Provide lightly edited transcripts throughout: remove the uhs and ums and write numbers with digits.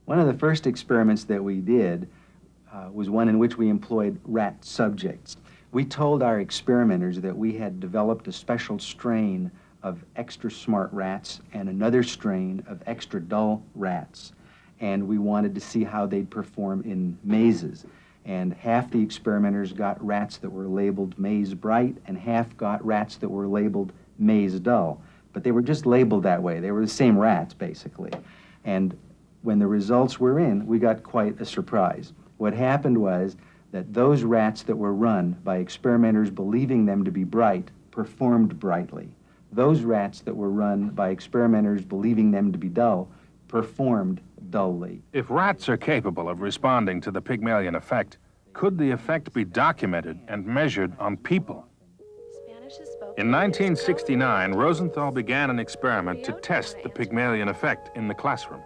One of the first experiments that we did was one in which we employed rat subjects. We told our experimenters that we had developed a special strain of extra smart rats and another strain of extra dull rats, and we wanted to see how they'd perform in mazes. And half the experimenters got rats that were labeled maze bright, and half got rats that were labeled maze dull. But they were just labeled that way. They were the same rats, basically. And when the results were in, we got quite a surprise. What happened was that those rats that were run by experimenters believing them to be bright performed brightly. Those rats that were run by experimenters believing them to be dull performed dully. If rats are capable of responding to the Pygmalion effect, could the effect be documented and measured on people? In 1969, Rosenthal began an experiment to test the Pygmalion effect in the classroom.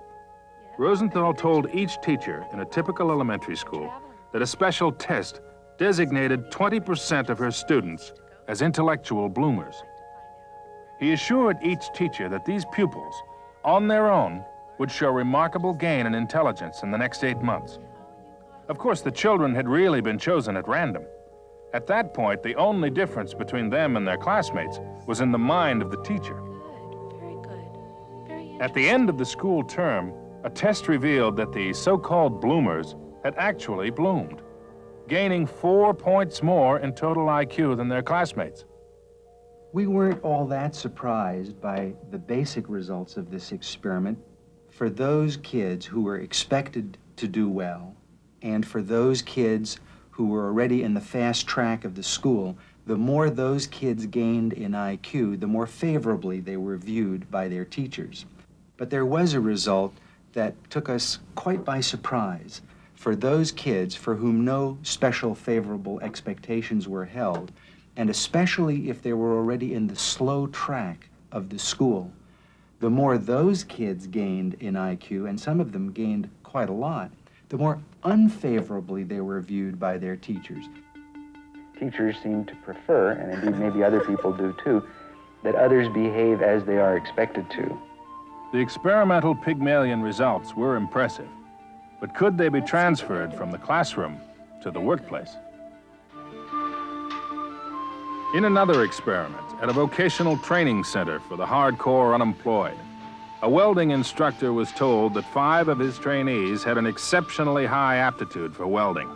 Rosenthal told each teacher in a typical elementary school that a special test designated 20% of her students as intellectual bloomers. He assured each teacher that these pupils, on their own, would show remarkable gain in intelligence in the next 8 months. Of course, the children had really been chosen at random. At that point, the only difference between them and their classmates was in the mind of the teacher. Very good. At the end of the school term, a test revealed that the so-called bloomers had actually bloomed, gaining 4 points more in total IQ than their classmates. We weren't all that surprised by the basic results of this experiment. For those kids who were expected to do well, and for those kids who were already in the fast track of the school, the more those kids gained in IQ, the more favorably they were viewed by their teachers. But there was a result that took us quite by surprise. For those kids for whom no special favorable expectations were held, and especially if they were already in the slow track of the school, the more those kids gained in IQ, and some of them gained quite a lot, the more unfavorably they were viewed by their teachers. Teachers seem to prefer, and indeed maybe other people do too, that others behave as they are expected to. The experimental Pygmalion results were impressive, but could they be transferred from the classroom to the workplace? In another experiment at a vocational training center for the hardcore unemployed, a welding instructor was told that 5 of his trainees had an exceptionally high aptitude for welding.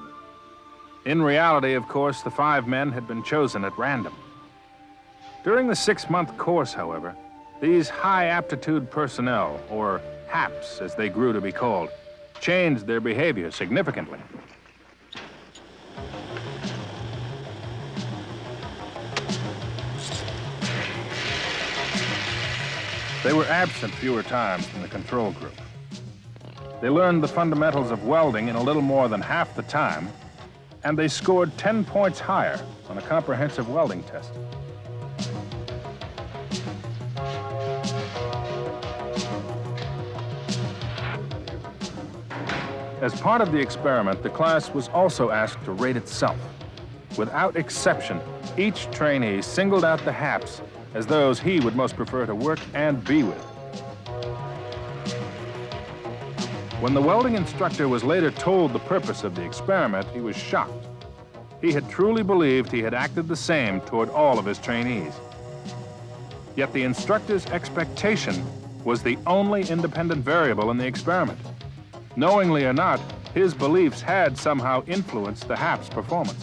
In reality, of course, the 5 men had been chosen at random. During the 6-month course, however, these high-aptitude personnel, or HAPs as they grew to be called, changed their behavior significantly. They were absent fewer times than the control group. They learned the fundamentals of welding in a little more than half the time, and they scored 10 points higher on a comprehensive welding test. As part of the experiment, the class was also asked to rate itself. Without exception, each trainee singled out the HAPs as those he would most prefer to work and be with. When the welding instructor was later told the purpose of the experiment, he was shocked. He had truly believed he had acted the same toward all of his trainees. Yet the instructor's expectation was the only independent variable in the experiment. Knowingly or not, his beliefs had somehow influenced the HAP's performance.